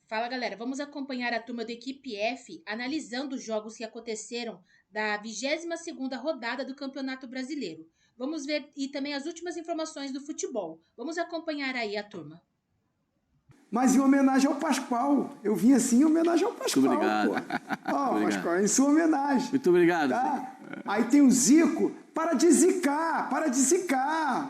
Fala, galera. Vamos acompanhar a turma da equipe F analisando os jogos que aconteceram da 22ª rodada do Campeonato Brasileiro. Vamos ver e também as últimas informações do futebol. Vamos acompanhar aí a turma. Mas em homenagem ao Pascoal. Eu vim assim em homenagem ao Pascoal. Muito obrigado. Ó, Pascoal, em sua homenagem. Muito obrigado. Tá? Aí tem o Zico, para de zicar,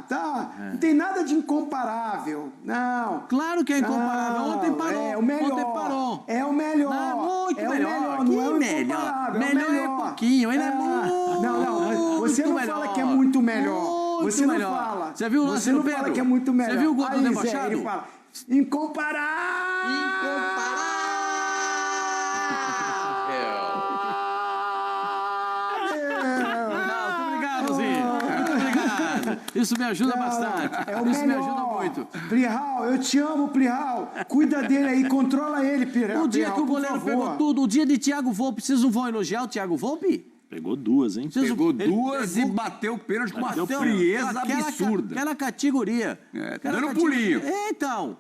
tá? Não tem nada de incomparável, não. Claro que é incomparável. Ontem parou. É o melhor. Ontem parou. É o melhor. Não, muito é melhor. O melhor, não é o incomparável. Melhor é pouquinho, ele é muito Não, você não melhor. fala que é muito melhor. Muito você melhor. não fala. Você viu o lance do Pedro? Você não fala que é muito melhor. Você viu o gol do Aí, debochado? Zé, ele fala, incomparável. Isso me ajuda bastante. Isso me ajuda muito. Plihal, eu te amo, Plihal. Cuida dele aí, controla ele, Plihal. O dia que o goleiro pegou tudo, o dia de Thiago Volpe, vocês não vão elogiar o Thiago Volpe? Pegou duas, hein? Pegou duas e bateu o pênalti com uma frieza absurda. Aquela categoria. Dando pulinho. Então.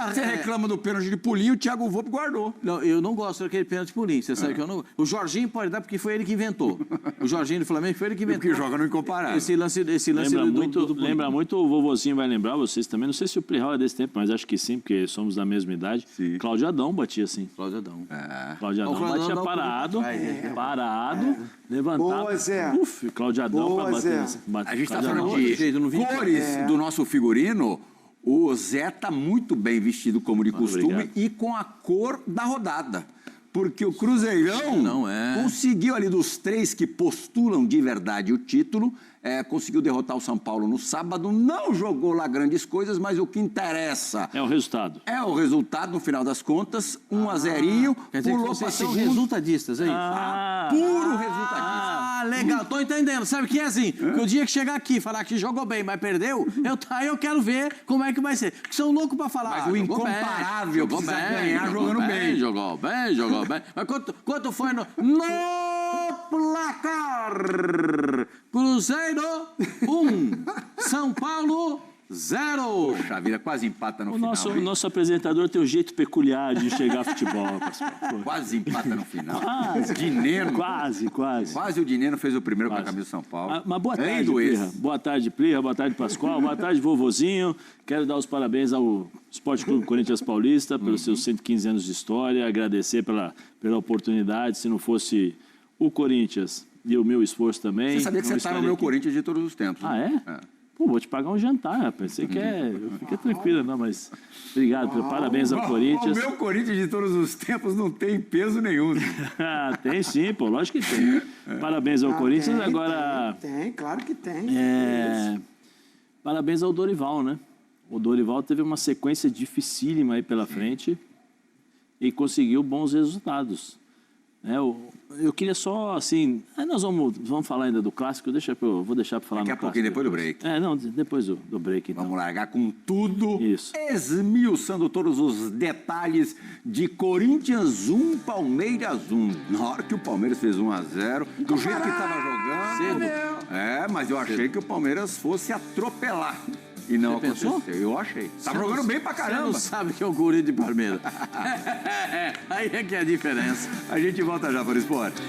Você reclama do pênalti de pulinho, o Thiago Volpe guardou. Não, eu não gosto daquele pênalti de pulinho. Você sabe que eu não. O Jorginho pode dar porque foi ele que inventou. O Jorginho do Flamengo foi ele que inventou. O que joga no incomparável. Esse lance lembra muito, o vovozinho vai lembrar, vocês também. Não sei se o Plihal é desse tempo, mas acho que sim, porque somos da mesma idade. Sim. Cláudio Adão batia assim. Cláudio Adão. Cláudio Adão batia parado, levantava. Boa, Zé. Cláudio Adão Boa, pra bater. Zé. A gente está falando de cores do nosso figurino. O Zé está muito bem vestido, como de costume, obrigado. e com a cor da rodada. Porque o Cruzeirão conseguiu, ali dos três que postulam de verdade o título, conseguiu derrotar o São Paulo no sábado, não jogou lá grandes coisas, mas o que interessa... É o resultado. É o resultado, no final das contas, 1-0, quer dizer pulou que vocês para são segundo. resultadistas, é isso? Puro resultadista. Ah, legal, tô entendendo. Sabe que é assim? Que o dia que chegar aqui e falar que jogou bem, mas perdeu, eu quero ver como é que vai ser. Porque são loucos pra falar. Mas o incomparável precisa ganhar jogando bem. Jogou bem. Mas quanto foi no placar? Cruzeiro 1, São Paulo 0. Poxa vida, quase empata no final. O nosso apresentador tem um jeito peculiar de enxergar futebol, Pascoal. Quase empata no final. Quase. Dineno. Quase. Quase o Dineno fez o primeiro com a camisa do São Paulo. Mas boa tarde, Plirra. Boa tarde, Plirra. Boa tarde, Pascoal. Boa tarde, vovozinho. Quero dar os parabéns ao Esporte Clube Corinthians Paulista pelos seus 115 anos de história. Agradecer pela oportunidade. Se não fosse o Corinthians e o meu esforço também... Você sabia que você está no meu Corinthians de todos os tempos. Ah, é? Pô, vou te pagar um jantar, rapaz. Você quer... Fica tranquilo, não, mas... Obrigado, parabéns ao Corinthians. O meu Corinthians de todos os tempos não tem peso nenhum. Tem sim, pô, lógico que tem. Parabéns ao Corinthians, agora... Tem, claro que tem. Parabéns ao Dorival, né? O Dorival teve uma sequência dificílima aí pela frente e conseguiu bons resultados. Eu queria só, assim... Nós vamos falar ainda do clássico, vou deixar para falar Daqui no a pouquinho, depois do break. Depois do break, então. Vamos largar com tudo, Isso. esmiuçando todos os detalhes de Corinthians 1, Palmeiras 1. Na hora que o Palmeiras fez 1-0, do jeito que estava jogando... mas eu achei que o Palmeiras fosse atropelar. E não aconteceu. Eu achei. Tava jogando bem pra caramba. Você não sabe que é o guri de Palmeiras. Aí é que é a diferença. A gente volta já para o esporte.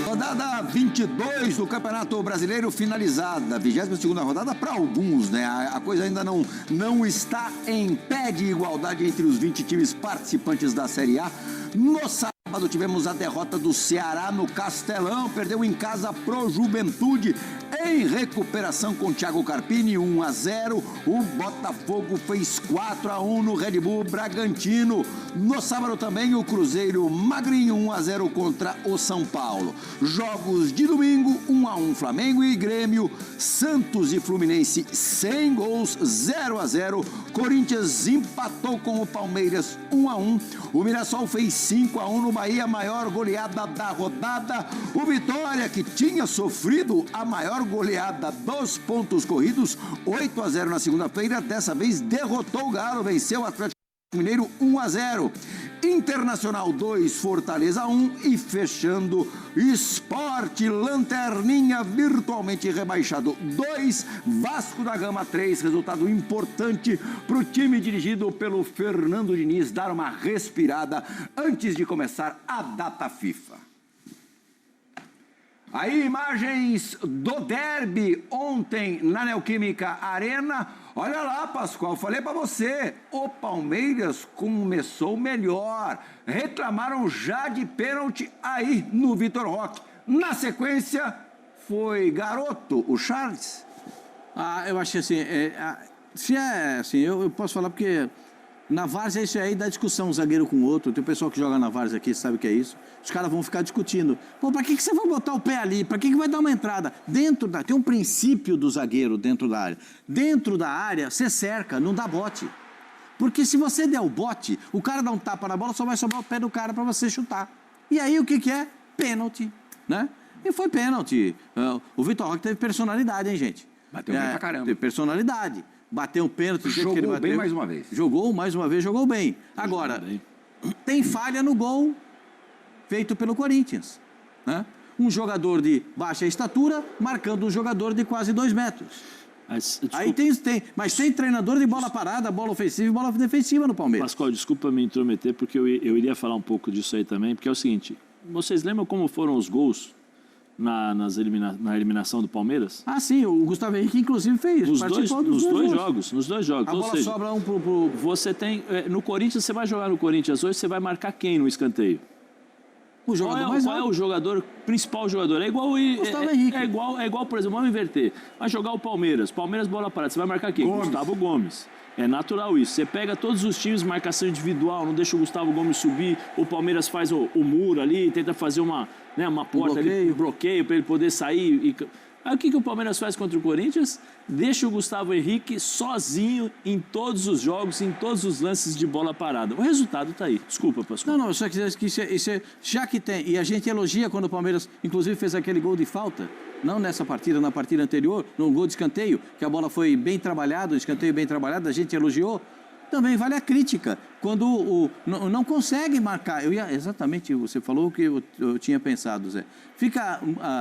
Rodada 22 do Campeonato Brasileiro finalizada. 22ª rodada para alguns, né? A coisa ainda não está em pé de igualdade entre os 20 times participantes da Série A. No sábado tivemos a derrota do Ceará no Castelão, perdeu em casa pro Juventude. Em recuperação com Thiago Carpini, 1-0. O Botafogo fez 4-1 no Red Bull Bragantino. No sábado também o Cruzeiro Magrinho, 1-0 contra o São Paulo. Jogos de domingo, 1-1 Flamengo e Grêmio. Santos e Fluminense sem gols, 0-0. Corinthians empatou com o Palmeiras, 1-1. O Mirassol fez 5-1 no Bahia, maior goleada da rodada. O Vitória, que tinha sofrido a maior goleada dos pontos corridos, 8-0 na segunda-feira, dessa vez derrotou o Galo, venceu o Atlético Mineiro 1-0. Internacional 2, Fortaleza 1 e fechando Sport Lanterninha virtualmente rebaixado 2, Vasco da Gama 3, resultado importante para o time dirigido pelo Fernando Diniz dar uma respirada antes de começar a data FIFA. Aí imagens do derby ontem na Neoquímica Arena. Olha lá, Pascoal, falei para você, o Palmeiras começou melhor. Reclamaram já de pênalti aí no Vitor Roque. Na sequência, foi garoto, o Charles. Eu acho que assim, se é assim, eu posso falar porque na várzea isso aí dá discussão, um zagueiro com o outro. Tem o pessoal que joga na várzea aqui, sabe o que é isso? Os caras vão ficar discutindo. Pô, pra que você vai botar o pé ali? Pra que vai dar uma entrada? Tem um princípio do zagueiro dentro da área. Dentro da área, você cerca, não dá bote. Porque se você der o bote, o cara dá um tapa na bola, só vai sobrar o pé do cara pra você chutar. E aí o que é? Pênalti, né? E foi pênalti. O Vitor Roque teve personalidade, hein, gente? Bateu bem pra caramba. Teve personalidade. Bateu um pênalti. Jogou bem mais uma vez. Jogou mais uma vez, jogou bem. Agora, tem falha no gol feito pelo Corinthians, né? Um jogador de baixa estatura marcando um jogador de quase 2 metros. Aí mas tem treinador de bola parada, bola ofensiva e bola defensiva no Palmeiras. Pascoal, desculpa me intrometer, porque eu iria falar um pouco disso aí também, porque é o seguinte, vocês lembram como foram os gols na eliminação do Palmeiras? Ah, sim, o Gustavo Henrique inclusive fez. Nos dois jogos. A bola sobra um pro... Você tem... No Corinthians, você vai jogar no Corinthians hoje, você vai marcar quem no escanteio? O jogador mais qual é o jogador, principal jogador? É igual, é igual, por exemplo, vamos inverter. Vai jogar o Palmeiras, bola parada, você vai marcar quem? Gustavo Gomes. É natural isso. Você pega todos os times, marcação individual, não deixa o Gustavo Gomes subir, o Palmeiras faz o muro ali, tenta fazer uma porta ali, bloqueio para ele poder sair. Aí o que o Palmeiras faz contra o Corinthians? Deixa o Gustavo Henrique sozinho em todos os jogos, em todos os lances de bola parada. O resultado está aí. Desculpa, Pascoal. Não, só que já que tem, e a gente elogia quando o Palmeiras, inclusive, fez aquele gol de falta, não nessa partida, na partida anterior, no gol de escanteio, que a bola foi bem trabalhada, o escanteio bem trabalhado, a gente elogiou. Também vale a crítica, quando não consegue marcar. Exatamente, você falou o que eu tinha pensado, Zé.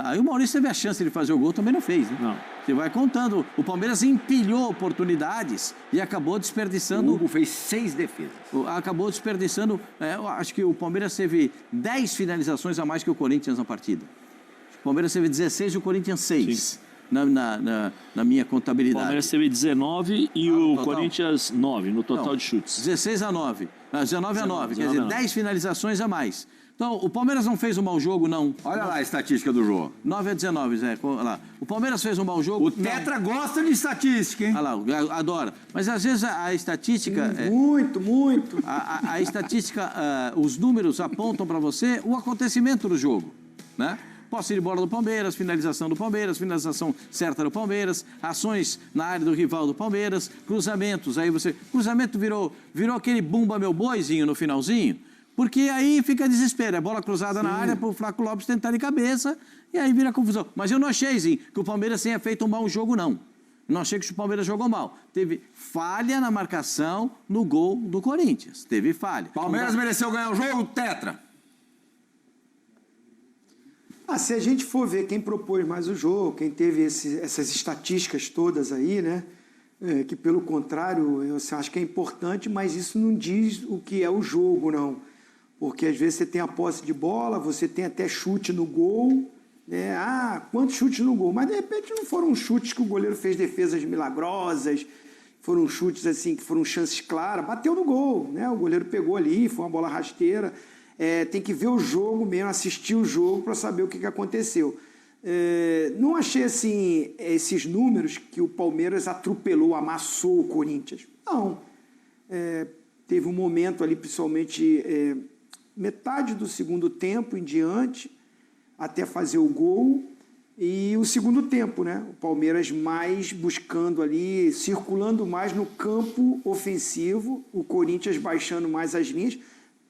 Aí o Maurício teve a chance de fazer o gol, também não fez. Né? Não. Você vai contando. O Palmeiras empilhou oportunidades e acabou desperdiçando... O Hugo fez 6 defesas. Acabou desperdiçando... eu acho que o Palmeiras teve 10 finalizações a mais que o Corinthians na partida. O Palmeiras teve 16 e o Corinthians 6. Sim. Na minha contabilidade. O Palmeiras teve 19 e o Corinthians 9 no total de chutes. 16 a 9. 19 a 9, quer dizer, 10 finalizações a mais. Então, o Palmeiras não fez um mau jogo, não. Olha lá a estatística do jogo. 9 a 19, Zé. Olha lá. O Palmeiras fez um mau jogo. O Tetra gosta de estatística, hein? Olha lá, adora. Mas às vezes a estatística... Muito. A estatística, os números apontam para você o acontecimento do jogo, né? Posse de bola do Palmeiras, finalização do Palmeiras, finalização certa do Palmeiras, ações na área do rival do Palmeiras, cruzamentos, aí cruzamento virou aquele bumba meu boizinho no finalzinho, porque aí fica desespero, é bola cruzada na área para o Flaco Lopes tentar de cabeça, e aí vira confusão. Mas eu não achei, Zinho, que o Palmeiras tenha feito um mau jogo, não. Não achei que o Palmeiras jogou mal. Teve falha na marcação no gol do Corinthians, teve falha. Palmeiras mereceu ganhar o jogo, Tetra. Se a gente for ver quem propôs mais o jogo, quem teve essas estatísticas todas aí, né? Que pelo contrário, eu acho que é importante, mas isso não diz o que é o jogo, não. Porque às vezes você tem a posse de bola, você tem até chute no gol, né? Quantos chutes no gol? Mas de repente não foram chutes que o goleiro fez defesas milagrosas, foram chutes assim que foram chances claras, bateu no gol, né? O goleiro pegou ali, foi uma bola rasteira. Tem que ver o jogo mesmo, assistir o jogo para saber o que aconteceu. Não achei assim esses números que o Palmeiras atropelou, amassou o Corinthians. Não. Teve um momento ali, principalmente metade do segundo tempo em diante, até fazer o gol, e o segundo tempo, né? O Palmeiras mais buscando ali, circulando mais no campo ofensivo, o Corinthians baixando mais as linhas,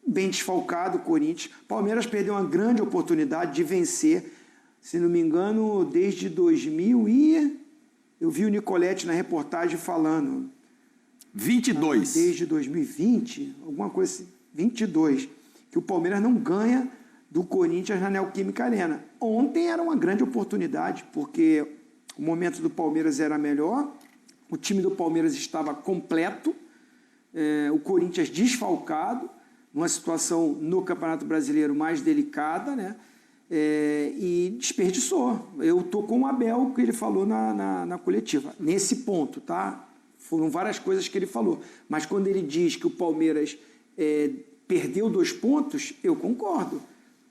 bem desfalcado o Corinthians. Palmeiras perdeu uma grande oportunidade de vencer, se não me engano, desde 2000 e... Eu vi o Nicoletti na reportagem falando... 22. Desde 2020, alguma coisa assim. 22, que o Palmeiras não ganha do Corinthians na Neoquímica Arena. Ontem era uma grande oportunidade, porque o momento do Palmeiras era melhor, o time do Palmeiras estava completo, o Corinthians desfalcado, numa situação no Campeonato Brasileiro mais delicada, né? E desperdiçou. Eu estou com o Abel, que ele falou na coletiva, nesse ponto, tá? Foram várias coisas que ele falou, mas quando ele diz que o Palmeiras perdeu 2 pontos, eu concordo,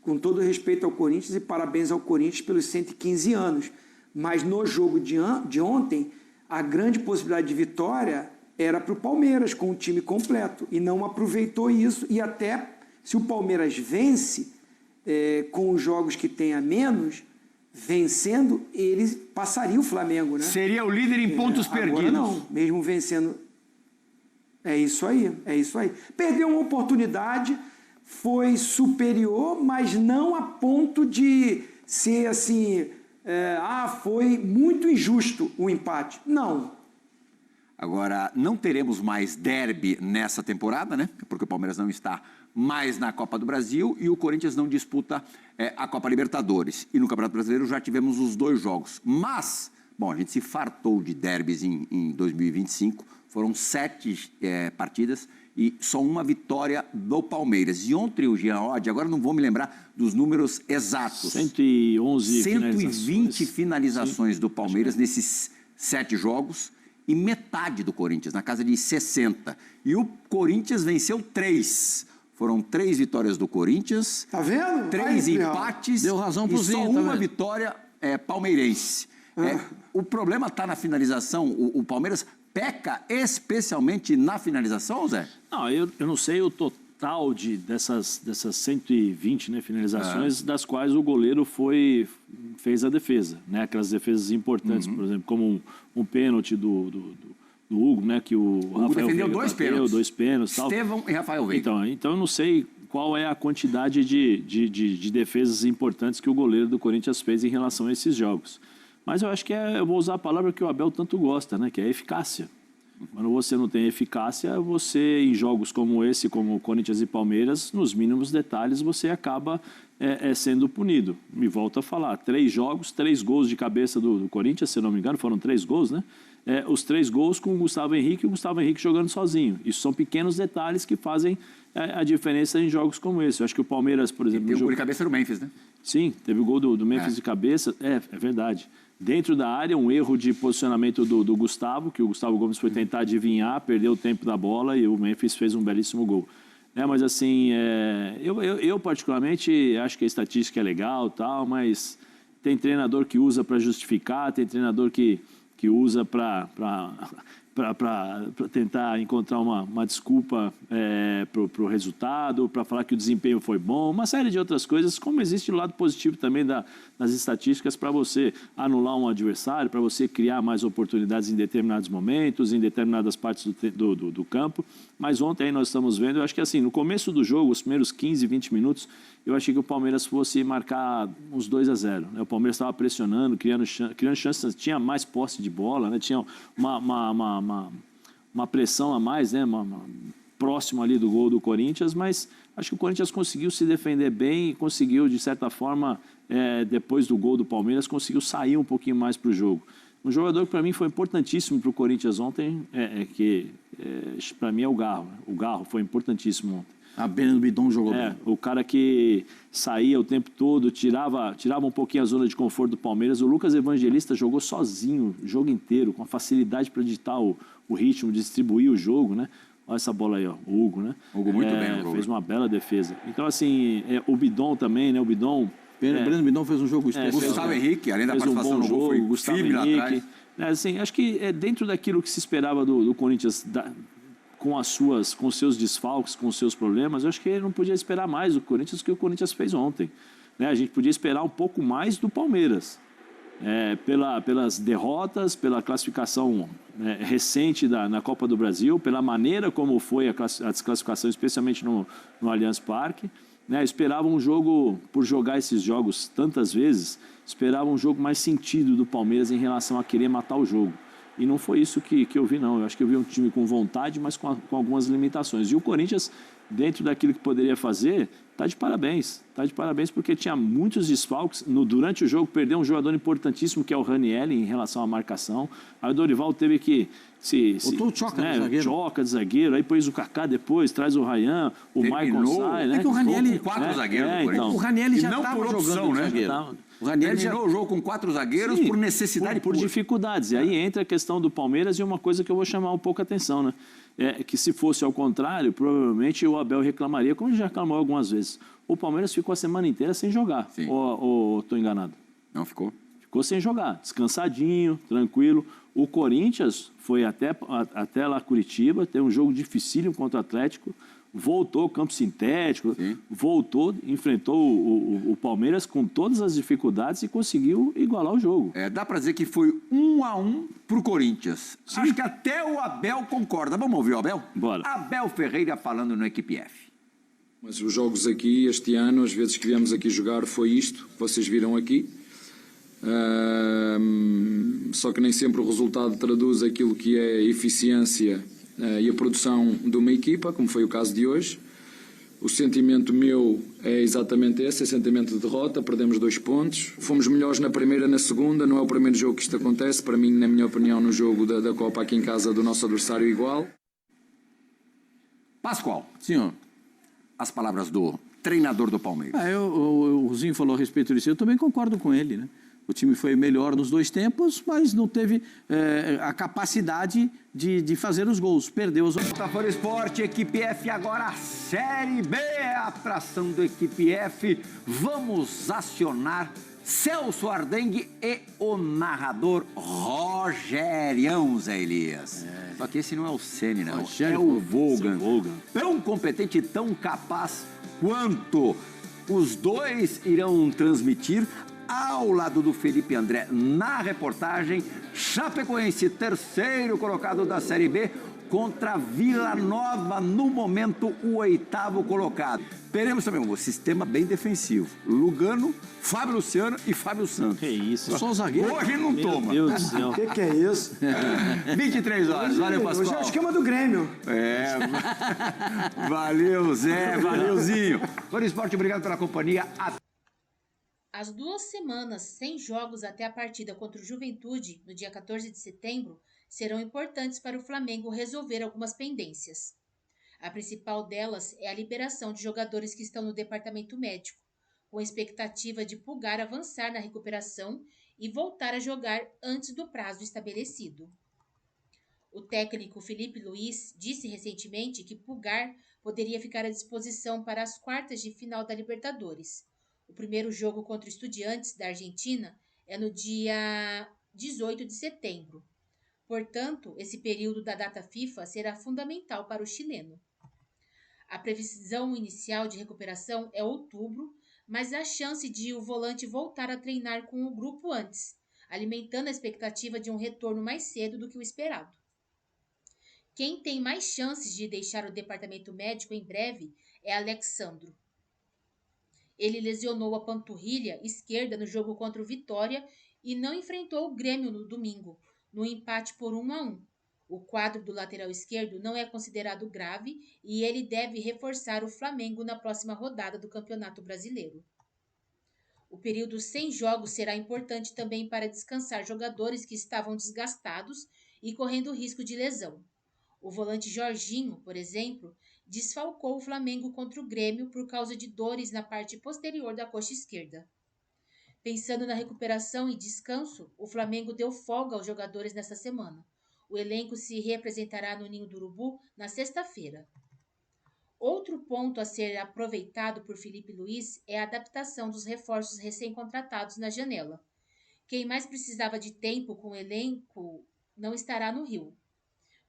com todo respeito ao Corinthians e parabéns ao Corinthians pelos 115 anos, mas no jogo de ontem, a grande possibilidade de vitória era para o Palmeiras, com o time completo, e não aproveitou isso, e até se o Palmeiras vence com os jogos que tem a menos, vencendo, ele passaria o Flamengo, né? Seria o líder em pontos perdidos. Agora não, mesmo vencendo. É isso aí. Perdeu uma oportunidade, foi superior, mas não a ponto de ser assim, foi muito injusto o empate. Não. Agora, não teremos mais derby nessa temporada, né? Porque o Palmeiras não está mais na Copa do Brasil e o Corinthians não disputa a Copa Libertadores. E no Campeonato Brasileiro já tivemos os 2 jogos. Mas, bom, a gente se fartou de derbys em 2025. Foram 7 partidas e só uma vitória do Palmeiras. E ontem o Jean Oddi, agora não vou me lembrar dos números exatos. 111 120 finalizações do Palmeiras nesses 7 jogos. E metade do Corinthians, na casa de 60. E o Corinthians venceu 3. Foram 3 vitórias do Corinthians. Tá vendo? 3 empates. Deu razão pro e só Zinho, tá uma vendo? vitória palmeirense. O problema está na finalização. O Palmeiras peca especialmente na finalização, Zé? Não, eu não sei o total dessas 120, né, finalizações, das quais o goleiro fez a defesa, né? Aquelas defesas importantes, por exemplo, como um pênalti do Hugo, né? Que o Rafael defendeu Veiga 2 bateu, pênaltis. 2 pênaltis. Tal. Estevão e Rafael Veiga. Então eu não sei qual é a quantidade de defesas importantes que o goleiro do Corinthians fez em relação a esses jogos. Mas eu acho que eu vou usar a palavra que o Abel tanto gosta, né? Que é eficácia. Quando você não tem eficácia, você, em jogos como esse, como Corinthians e Palmeiras, nos mínimos detalhes, você acaba sendo punido. Me volto a falar, 3 jogos, 3 gols de cabeça do Corinthians, se eu não me engano, foram 3 gols, né? Os 3 gols com o Gustavo Henrique e o Gustavo Henrique jogando sozinho. Isso são pequenos detalhes que fazem a diferença em jogos como esse. Eu acho que o Palmeiras, por exemplo... E o gol de cabeça era o Memphis, né? Sim, teve o gol do Memphis de cabeça. É verdade. Dentro da área, um erro de posicionamento do Gustavo, que o Gustavo Gomes foi tentar adivinhar, perdeu o tempo da bola e o Memphis fez um belíssimo gol. Mas assim, eu particularmente acho que a estatística é legal, tal, mas tem treinador que usa para justificar, tem treinador que usa para tentar encontrar uma desculpa para o resultado, para falar que o desempenho foi bom, uma série de outras coisas, como existe o lado positivo também das estatísticas para você anular um adversário, para você criar mais oportunidades em determinados momentos, em determinadas partes do campo. Mas ontem aí nós estamos vendo, eu acho que assim, no começo do jogo, os primeiros 15, 20 minutos, eu achei que o Palmeiras fosse marcar uns 2-0. Né? O Palmeiras estava pressionando, criando chances, tinha mais posse de bola, né? Tinha uma pressão a mais, né? Próximo ali do gol do Corinthians, mas acho que o Corinthians conseguiu se defender bem e conseguiu, de certa forma, depois do gol do Palmeiras, conseguiu sair um pouquinho mais para o jogo. Um jogador que para mim foi importantíssimo para o Corinthians ontem, para mim é o Garro. O Garro foi importantíssimo ontem. A Bena do Bidon jogou bem. O cara que saía o tempo todo, tirava um pouquinho a zona de conforto do Palmeiras. O Lucas Evangelista jogou sozinho o jogo inteiro, com a facilidade para ditar o ritmo, distribuir o jogo, né? Olha essa bola aí, ó, o Hugo, né? Hugo muito bem. Fez uma bela defesa. Então, assim, o Bidon também, né? O Bidon... Breno Bidon fez um jogo especial. Gustavo Henrique, além da fez participação um bom no gol, jogo, foi Gustavo firme lá Henrique. atrás. Assim, acho que dentro daquilo que se esperava do Corinthians... com os seus desfalques, com os seus problemas, eu acho que ele não podia esperar mais do Corinthians do que o Corinthians fez ontem. Né? A gente podia esperar um pouco mais do Palmeiras. Pelas derrotas, pela classificação recente na Copa do Brasil, pela maneira como foi a desclassificação, especialmente no Allianz Parque. Né? Esperava um jogo, por jogar esses jogos tantas vezes, esperava um jogo mais sentido do Palmeiras em relação a querer matar o jogo. E não foi isso que eu vi, não. Eu acho que eu vi um time com vontade, mas com algumas limitações. E o Corinthians dentro daquilo que poderia fazer, está de parabéns. Está de parabéns porque tinha muitos desfalques. Durante o jogo, perdeu um jogador importantíssimo, que é o Ranieri, em relação à marcação. Aí o Dorival teve que Botou o Tchoca de zagueiro. Tchoca de zagueiro, aí pôs o Kaká depois, traz o Ryan, o Maicon sai, né? É que o Ranieri... Com 4 zagueiros. Então, O Ranieri já não estava por jogando opção, de né? zagueiro. Tava. O Ranieri Terminou o jogo com 4 zagueiros Sim, por necessidade por pura. dificuldades. E aí entra a questão do Palmeiras e uma coisa que eu vou chamar um pouco a atenção, né? É que se fosse ao contrário, provavelmente o Abel reclamaria, como já reclamou algumas vezes. O Palmeiras ficou a semana inteira sem jogar. Sim. Ou estou enganado? Não ficou? Ficou sem jogar, descansadinho, tranquilo. O Corinthians foi até lá Curitiba, tem um jogo dificílimo contra o Atlético, voltou ao campo sintético, Sim. voltou, enfrentou o Palmeiras com todas as dificuldades e conseguiu igualar o jogo. Dá para dizer que foi 1-1 pro Corinthians. Sim. Acho que até o Abel concorda. Vamos ouvir o Abel? Bora. Abel Ferreira falando no Equipe F. Mas os jogos aqui, este ano, as vezes que viemos aqui jogar, foi isto que vocês viram aqui. Só que nem sempre o resultado traduz aquilo que é a eficiência e a produção de uma equipa, como foi o caso de hoje. O sentimento meu é exatamente esse, é sentimento de derrota, perdemos 2 pontos. Fomos melhores na primeira, na segunda, não é o primeiro jogo que isto acontece. Para mim, na minha opinião, no jogo da Copa aqui em casa do nosso adversário igual. Pascoal, Senhor. as palavras do treinador do Palmeiras. O Zinho falou a respeito disso, eu também concordo com ele, né? O time foi melhor nos 2 tempos, mas não teve a capacidade de fazer os gols. Perdeu os... Botafogo Esporte, Equipe F, agora a Série B, a atração do Equipe F. Vamos acionar Celso Ardengue e o narrador Rogerião, Zé Elias. Só que esse não é o Ceni, não. Rogério É o Volgan. Volgan. Tão competente e tão capaz quanto. Os dois irão transmitir ao lado do Felipe André na reportagem. Chapecoense, terceiro colocado da Série B, contra Vila Nova, no momento o 8º colocado. Teremos também um sistema bem defensivo. Lugano, Fábio Luciano e Fábio Santos. Que isso. Só o zagueiro. Hoje não toma. Meu Deus do céu. O que é isso? 23 horas. Valeu, Hoje é o Pascoal. esquema do Grêmio. Valeu, Zé. Valeuzinho. Fora Esporte, obrigado pela companhia. As 2 semanas sem jogos até a partida contra o Juventude, no dia 14 de setembro, serão importantes para o Flamengo resolver algumas pendências. A principal delas é a liberação de jogadores que estão no departamento médico, com a expectativa de Pulgar avançar na recuperação e voltar a jogar antes do prazo estabelecido. O técnico Felipe Luiz disse recentemente que Pulgar poderia ficar à disposição para as quartas de final da Libertadores. O primeiro jogo contra o Estudiantes da Argentina é no dia 18 de setembro. Portanto, esse período da data FIFA será fundamental para o chileno. A previsão inicial de recuperação é outubro, mas há chance de o volante voltar a treinar com o grupo antes, alimentando a expectativa de um retorno mais cedo do que o esperado. Quem tem mais chances de deixar o departamento médico em breve é Alexandro. Ele lesionou a panturrilha esquerda no jogo contra o Vitória e não enfrentou o Grêmio no domingo, no empate por 1-1. O quadro do lateral esquerdo não é considerado grave e ele deve reforçar o Flamengo na próxima rodada do Campeonato Brasileiro. O período sem jogos será importante também para descansar jogadores que estavam desgastados e correndo risco de lesão. O volante Jorginho, por exemplo, desfalcou o Flamengo contra o Grêmio por causa de dores na parte posterior da coxa esquerda. Pensando na recuperação e descanso, o Flamengo deu folga aos jogadores nesta semana. O elenco se reapresentará no Ninho do Urubu na sexta-feira. Outro ponto a ser aproveitado por Felipe Luiz é a adaptação dos reforços recém-contratados na janela. Quem mais precisava de tempo com o elenco não estará no Rio.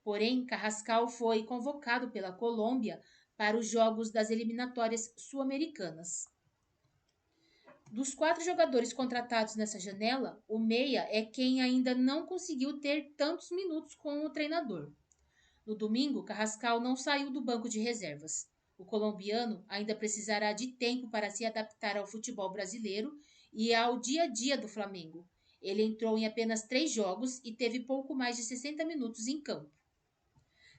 Porém, Carrascal foi convocado pela Colômbia para os jogos das eliminatórias sul-americanas. Dos 4 jogadores contratados nessa janela, o meia é quem ainda não conseguiu ter tantos minutos com o treinador. No domingo, Carrascal não saiu do banco de reservas. O colombiano ainda precisará de tempo para se adaptar ao futebol brasileiro e ao dia a dia do Flamengo. Ele entrou em apenas 3 jogos e teve pouco mais de 60 minutos em campo.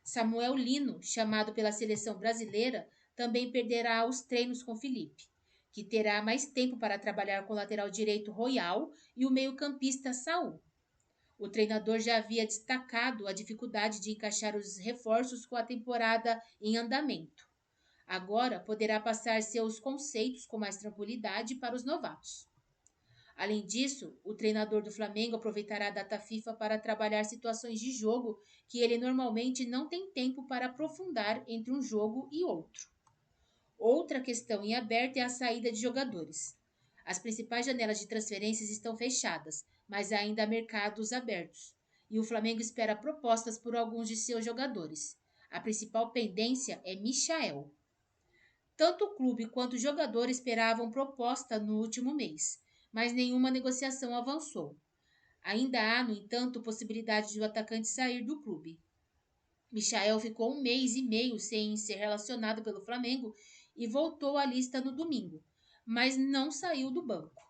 Samuel Lino, chamado pela seleção brasileira, também perderá os treinos com Felipe, que terá mais tempo para trabalhar com o lateral direito Royal e o meio-campista Saul. O treinador já havia destacado a dificuldade de encaixar os reforços com a temporada em andamento. Agora poderá passar seus conceitos com mais tranquilidade para os novatos. Além disso, o treinador do Flamengo aproveitará a data FIFA para trabalhar situações de jogo que ele normalmente não tem tempo para aprofundar entre um jogo e outro. Outra questão em aberto é a saída de jogadores. As principais janelas de transferências estão fechadas, mas ainda há mercados abertos, e o Flamengo espera propostas por alguns de seus jogadores. A principal pendência é Michael. Tanto o clube quanto o jogador esperavam proposta no último mês, mas nenhuma negociação avançou. Ainda há, no entanto, possibilidade de o atacante sair do clube. Michael ficou 1 mês e meio sem ser relacionado pelo Flamengo e voltou à lista no domingo, mas não saiu do banco.